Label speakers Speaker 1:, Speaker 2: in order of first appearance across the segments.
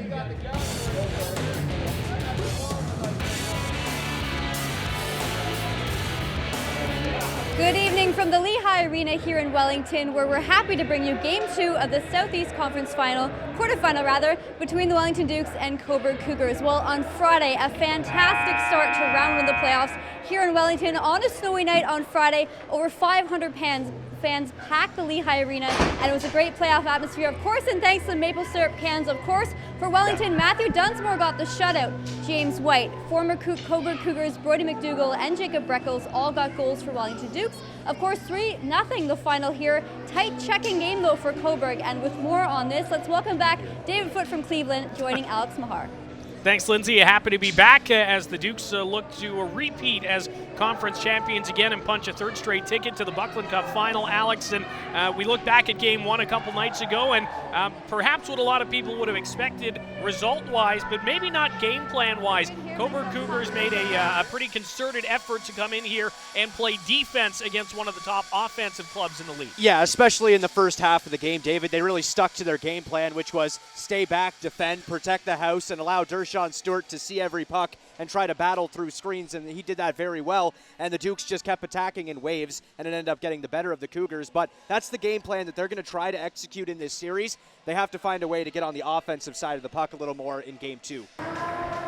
Speaker 1: Good evening from the Lehigh Arena here in Wellington, where we're happy to bring you Game 2 of the Southeast Conference quarterfinal between the Wellington Dukes and Cobourg Cougars. Well, on Friday, a fantastic start to round 1 of the playoffs here in Wellington. On a snowy night on Friday, over 500 fans packed the Lehigh Arena, and it was a great playoff atmosphere, of course, and thanks to the maple syrup cans, of course. For Wellington, Matthew Dunsmore got the shutout. James White, former Cobourg Cougars, Brody McDougall, and Jacob Breckles all got goals for Wellington Dukes. Of course, 3-0 the final here. Tight checking game, though, for Cobourg. And with more on this, let's welcome back David Foote from Cleveland, joining Alex Mahar.
Speaker 2: Thanks, Lindsay. Happy to be back as the Dukes look to repeat as conference champions again and punch a third straight ticket to the Buckland Cup final, Alex. And we look back at Game 1 a couple nights ago, and perhaps what a lot of people would have expected result-wise, but maybe not game plan-wise. Cobourg Cougars made a pretty concerted effort to come in here and play defense against one of the top offensive clubs in the league.
Speaker 3: Yeah, especially in the first half of the game, David. They really stuck to their game plan, which was stay back, defend, protect the house, and allow Dershawn Stewart to see every puck and try to battle through screens, and he did that very well. And the Dukes just kept attacking in waves, and it ended up getting the better of the Cougars. But that's the game plan that they're going to try to execute in this series. They have to find a way to get on the offensive side of the puck a little more in Game 2.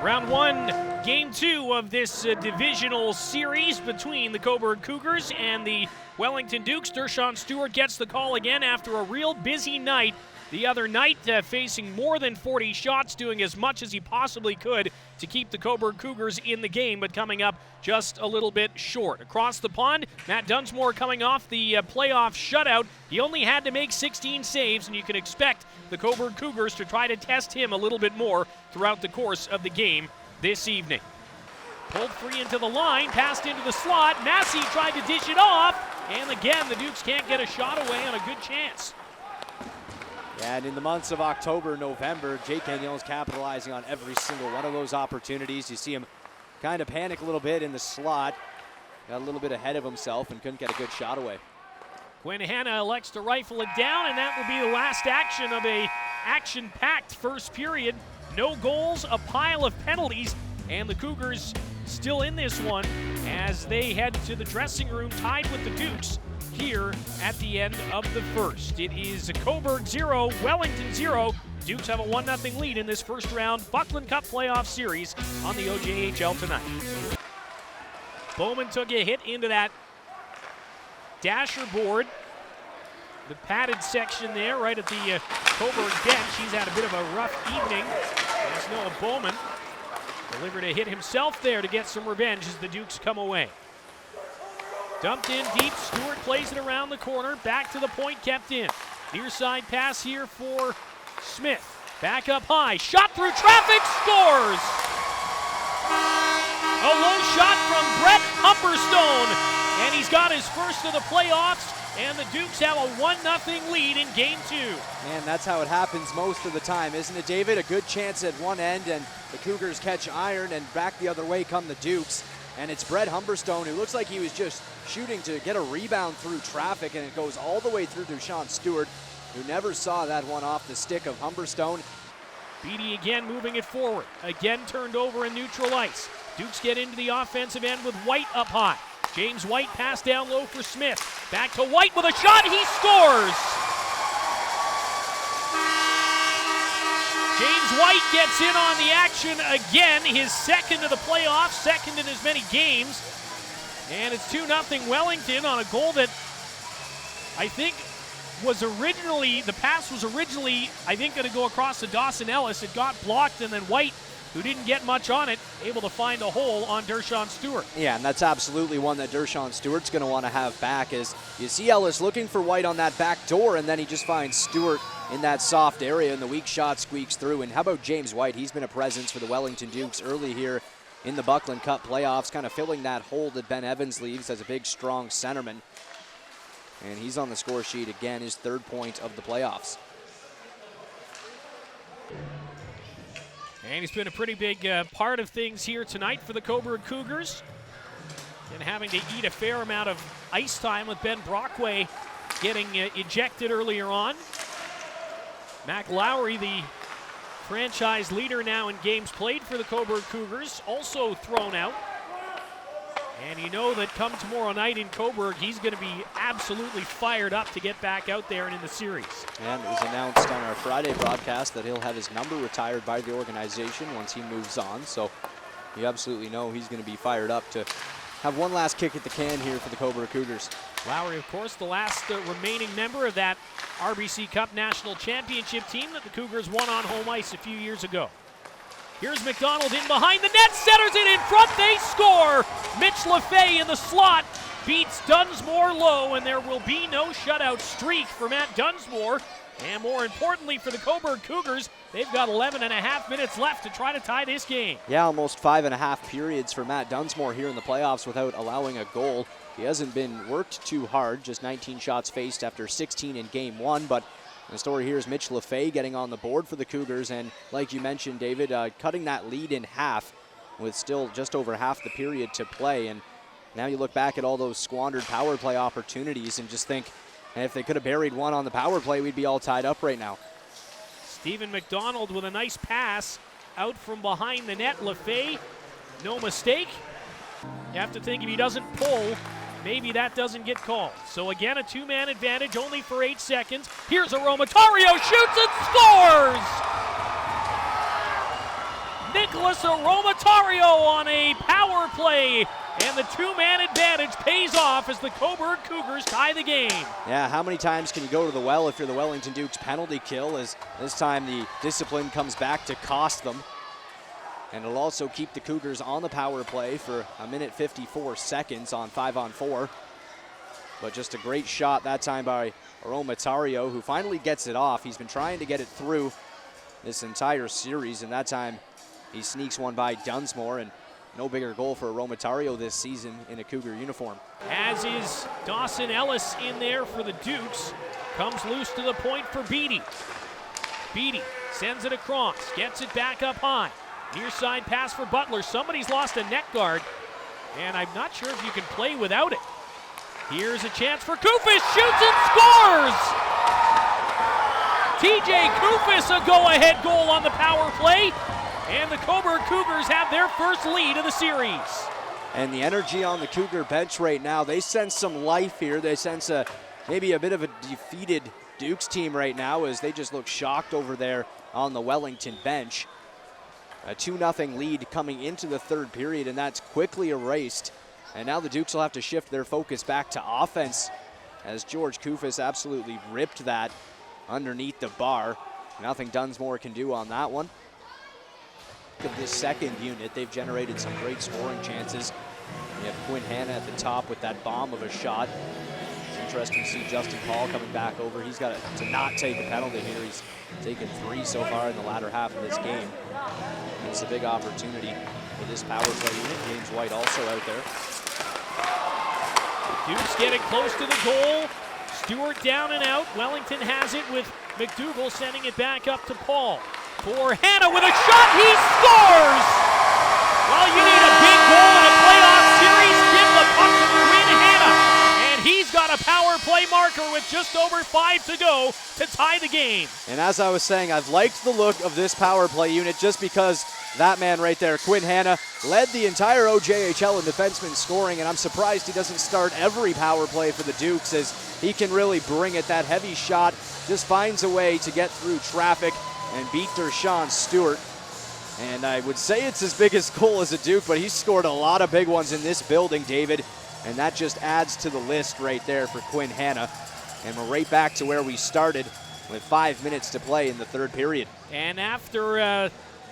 Speaker 2: Round 1, Game 2 of this divisional series between the Cobourg Cougars and the Wellington Dukes. Dershawn Stewart gets the call again after a real busy night the other night, facing more than 40 shots, doing as much as he possibly could to keep the Cobourg Cougars in the game, but coming up just a little bit short. Across the pond, Matt Dunsmore coming off the playoff shutout. He only had to make 16 saves, and you can expect the Cobourg Cougars to try to test him a little bit more throughout the course of the game this evening. Pulled free into the line, passed into the slot. Massey tried to dish it off, and again, the Dukes can't get a shot away on a good chance.
Speaker 3: Yeah, and in the months of October, November, Jake Gagnon's capitalizing on every single one of those opportunities. You see him kind of panic a little bit in the slot. Got a little bit ahead of himself and couldn't get a good shot away.
Speaker 2: Quinn Hanna elects to rifle it down, and that will be the last action of a action-packed first period. No goals, a pile of penalties, and the Cougars still in this one as they head to the dressing room tied with the Dukes here at the end of the first. It is Cobourg 0, Wellington 0. Dukes have a 1-0 lead in this first round Buckland Cup playoff series on the OJHL tonight. Bowman took a hit into that dasher board. The padded section there right at the Cobourg bench. He's had a bit of a rough evening. As Noah Bowman delivered a hit himself there to get some revenge as the Dukes come away. Dumped in deep, Stewart plays it around the corner, back to the point, kept in. Near side pass here for Smith. Back up high, shot through traffic, scores! A low shot from Brett Humberstone, and he's got his first of the playoffs, and the Dukes have a 1-0 lead in Game 2.
Speaker 3: Man, that's how it happens most of the time, isn't it, David? A good chance at one end, and the Cougars catch iron, and back the other way come the Dukes. And it's Brett Humberstone, who looks like he was just shooting to get a rebound through traffic, and it goes all the way through Dershawn Stewart, who never saw that one off the stick of Humberstone.
Speaker 2: Beatty again moving it forward. Again turned over in neutral ice. Dukes get into the offensive end with White up high. James White pass down low for Smith. Back to White with a shot, he scores! James White gets in on the action again, his second of the playoffs, second in as many games. And it's 2-0 Wellington on a goal that I think was originally, the pass was originally, I think, going to go across to Dawson Ellis. It got blocked, and then White, who didn't get much on it, able to find a hole on Dershawn Stewart.
Speaker 3: Yeah, and that's absolutely one that Dershawn Stewart's going to want to have back, is you see Ellis looking for White on that back door, and then he just finds Stewart in that soft area, and the weak shot squeaks through. And how about James White? He's been a presence for the Wellington Dukes early here in the Buckland Cup playoffs, kind of filling that hole that Ben Evans leaves as a big, strong centerman. And he's on the score sheet again, his third point of the playoffs.
Speaker 2: And he's been a pretty big part of things here tonight for the Cobourg Cougars. And having to eat a fair amount of ice time with Ben Brockway getting ejected earlier on. Mac Lowry, the franchise leader now in games played for the Cobourg Cougars, also thrown out. And you know that come tomorrow night in Cobourg, he's going to be absolutely fired up to get back out there and in the series.
Speaker 3: And it was announced on our Friday broadcast that he'll have his number retired by the organization once he moves on. So you absolutely know he's going to be fired up to have one last kick at the can here for the Cobourg Cougars.
Speaker 2: Lowry, of course, the last remaining member of that RBC Cup National Championship team that the Cougars won on home ice a few years ago. Here's McDonald in behind the net, centers it in front, they score! Mitch LaFay in the slot beats Dunsmore low, and there will be no shutout streak for Matt Dunsmore. And more importantly for the Cobourg Cougars, they've got 11 and a half minutes left to try to tie this game.
Speaker 3: Yeah, almost 5.5 periods for Matt Dunsmore here in the playoffs without allowing a goal. He hasn't been worked too hard, just 19 shots faced after 16 in game one, but the story here is Mitch LaFay getting on the board for the Cougars, and like you mentioned, David, cutting that lead in half with still just over half the period to play. And now you look back at all those squandered power play opportunities and just think, if they could have buried one on the power play, we'd be all tied up right now.
Speaker 2: Stephen McDonald with a nice pass out from behind the net. LaFay, no mistake. You have to think if he doesn't pull, maybe that doesn't get called. So again, a two-man advantage only for 8 seconds. Here's Aromatario, shoots and scores! Nicholas Aromatario on a power play, and the two-man advantage pays off as the Cobourg Cougars tie the game.
Speaker 3: Yeah, how many times can you go to the well if you're the Wellington Dukes penalty kill, as this time the discipline comes back to cost them. And it'll also keep the Cougars on the power play for 1:54 seconds on 5-on-4. But just a great shot that time by Aromatario, who finally gets it off. He's been trying to get it through this entire series, and that time he sneaks one by Dunsmore, and no bigger goal for Aromatario this season in a Cougar uniform.
Speaker 2: As is Dawson Ellis in there for the Dukes. Comes loose to the point for Beattie. Beattie sends it across, gets it back up high. Near side pass for Butler. Somebody's lost a net guard, and I'm not sure if you can play without it. Here's a chance for Koufis, shoots and scores! TJ Koufis, a go-ahead goal on the power play, and the Cobourg Cougars have their first lead of the series.
Speaker 3: And the energy on the Cougar bench right now, they sense some life here. They sense maybe a bit of a defeated Dukes team right now, as they just look shocked over there on the Wellington bench. A 2-0 lead coming into the third period, and that's quickly erased. And now the Dukes will have to shift their focus back to offense, as George Koufis absolutely ripped that underneath the bar. Nothing Dunsmore can do on that one. Of this second unit, they've generated some great scoring chances. You have Quinn Hanna at the top with that bomb of a shot. It's interesting to see Justin Paul coming back over. He's got to not take a penalty here. He's taken 3 so far in the latter half of this game. It's a big opportunity for this power play unit. James White also out there.
Speaker 2: Dukes getting close to the goal. Stewart down and out. Wellington has it with McDougall sending it back up to Paul. For Hanna with a shot, he scores! Well, you need a big goal in a playoff series. Give the puck to Quinn Hanna. And he's got a power play marker with just over 5 to go to tie the game.
Speaker 3: And as I was saying, I've liked the look of this power play unit just because that man right there, Quinn Hanna, led the entire OJHL in defenseman scoring, and I'm surprised he doesn't start every power play for the Dukes, as he can really bring it. That heavy shot just finds a way to get through traffic and beat Dershawn Stewart. And I would say it's his biggest goal as a Duke, but he's scored a lot of big ones in this building, David. And that just adds to the list right there for Quinn Hanna. And we're right back to where we started with 5 minutes to play in the third period.
Speaker 2: And after a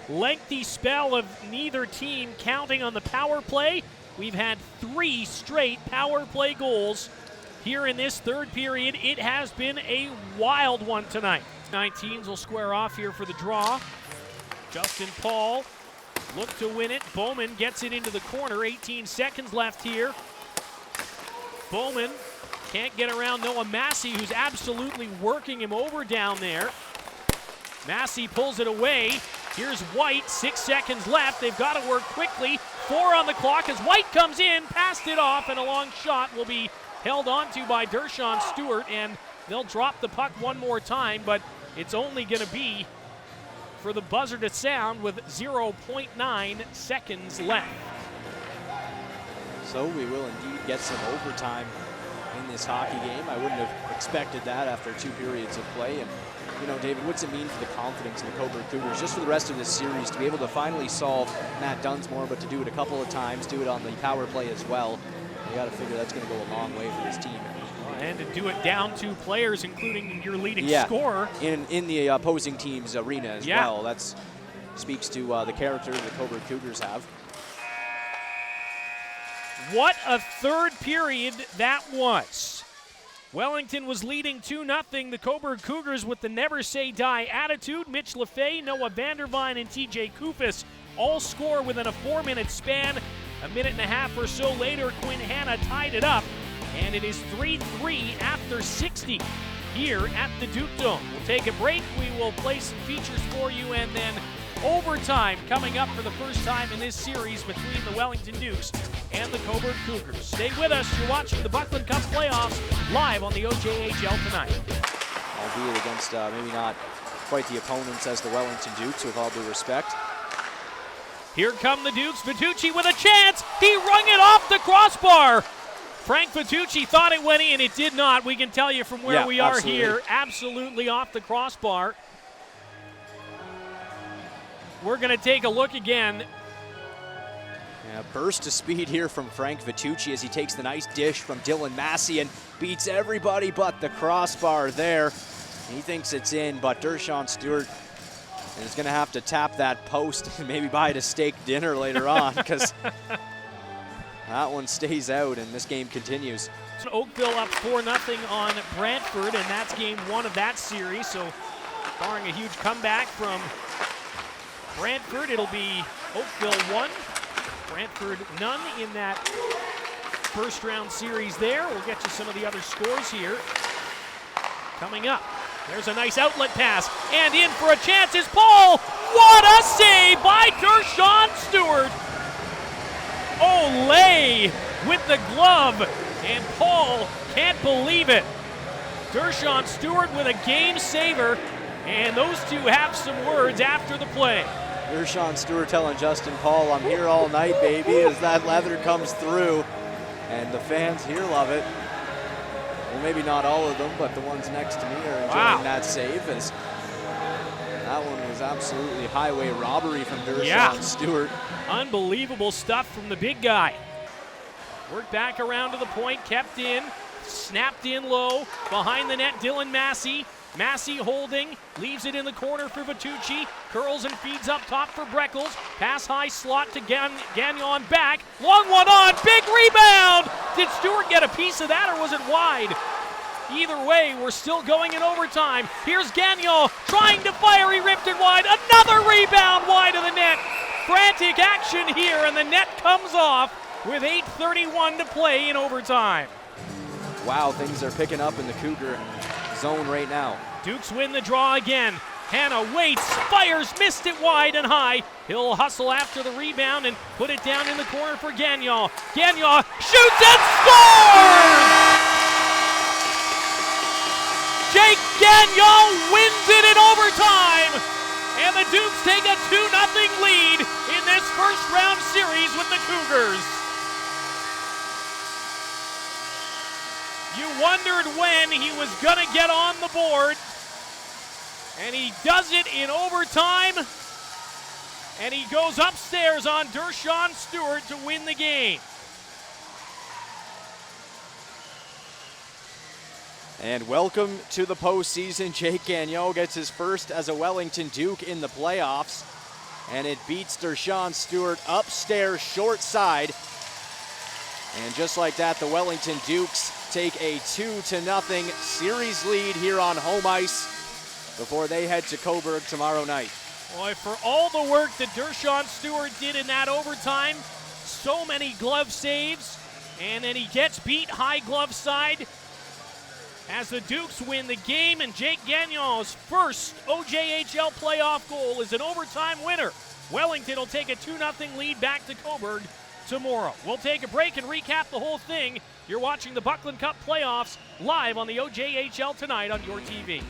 Speaker 2: lengthy spell of neither team counting on the power play, we've had 3 straight power play goals here in this third period. It has been a wild one tonight. 19s will square off here for the draw. Justin Paul look to win it. Bowman gets it into the corner. 18 seconds left here. Bowman can't get around Noah Massey, who's absolutely working him over down there. Massey pulls it away. Here's White, 6 seconds left. They've got to work quickly. 4 on the clock as White comes in, passed it off, and a long shot will be held onto by Dershawn Stewart, and they'll drop the puck one more time, but it's only going to be for the buzzer to sound with 0.9 seconds left.
Speaker 3: So we will indeed get some overtime in this hockey game. I wouldn't have expected that after 2 periods of play. And, you know, David, what's it mean for the confidence of the Cobourg Cougars just for the rest of this series to be able to finally solve Matt Dunsmore, but to do it a couple of times, do it on the power play as well? You got to figure that's going to go a long way for this team.
Speaker 2: And to do it down 2 players, including your leading scorer.
Speaker 3: In the opposing team's arena as well. That speaks to the character the Cobourg Cougars have.
Speaker 2: What a third period that was. Wellington was leading 2-0. The Cobourg Cougars with the never say die attitude. Mitch Lefay, Noah Vandervine, and TJ Kufis all score within a 4-minute span. A minute and a half or so later, Quinn Hanna tied it up. And it is 3-3 after 60 here at the Duke Dome. We'll take a break. We will play some features for you, and then overtime coming up for the first time in this series between the Wellington Dukes and the Cobourg Cougars. Stay with us. You're watching the Buckland Cup playoffs live on the OJHL tonight.
Speaker 3: Albeit against maybe not quite the opponents as the Wellington Dukes, with all due respect.
Speaker 2: Here come the Dukes. Vitucci with a chance. He rung it off the crossbar. Frank Vitucci thought it went in. It did not. We can tell you from where we are here. Absolutely off the crossbar. We're going to take a look again.
Speaker 3: Yeah, burst of speed here from Frank Vitucci as he takes the nice dish from Dylan Massey and beats everybody but the crossbar there. He thinks it's in, but Dershawn Stewart is going to have to tap that post and maybe buy it a steak dinner later on, because that one stays out and this game continues.
Speaker 2: Oakville up 4-0 on Brantford, and that's game 1 of that series. So barring a huge comeback from Brantford, it'll be Oakville 1, Brantford none in that first round series there. We'll get you some of the other scores here coming up. There's a nice outlet pass, and in for a chance is Paul. What a save by Dershawn Stewart. Olay with the glove, and Paul can't believe it. Dershawn Stewart with a game saver, and those two have some words after the play.
Speaker 3: Dershawn Stewart telling Justin Paul, "I'm here all night, baby," as that leather comes through, and the fans here love it. Well, maybe not all of them, but the ones next to me are enjoying that save, as that one was absolutely highway robbery from Dershawn Stewart.
Speaker 2: Unbelievable stuff from the big guy. Worked back around to the point, kept in, snapped in low, behind the net, Dylan Massey. Massey holding, leaves it in the corner for Vitucci, curls and feeds up top for Breckles. Pass high slot to Gagnon back, long one on, big rebound! Did Stewart get a piece of that, or was it wide? Either way, we're still going in overtime. Here's Gagnon trying to fire, he ripped it wide, another rebound wide of the net. Frantic action here, and the net comes off with 8:31 to play in overtime.
Speaker 3: Wow, things are picking up in the Cougar zone right now.
Speaker 2: Dukes win the draw again. Hanna waits, fires, missed it wide and high. He'll hustle after the rebound and put it down in the corner for Gagnon. Gagnon shoots and scores! Jake Gagnon wins it in overtime, and the Dukes take a 2-0 lead in this first round series with the Cougars. You wondered when he was going to get on the board, and he does it in overtime, and he goes upstairs on Dershawn Stewart to win the game.
Speaker 3: And welcome to the postseason. Jake Gagnon gets his first as a Wellington Duke in the playoffs, and it beats Dershawn Stewart upstairs short side. And just like that, the Wellington Dukes take a 2-0 series lead here on home ice before they head to Cobourg tomorrow night.
Speaker 2: Boy, for all the work that Dershawn Stewart did in that overtime, so many glove saves, and then he gets beat high glove side as the Dukes win the game, and Jake Gagnon's first OJHL playoff goal is an overtime winner. Wellington will take a 2-0 lead back to Cobourg tomorrow. We'll take a break and recap the whole thing. You're watching the Buckland Cup playoffs live on the OJHL tonight on your TV.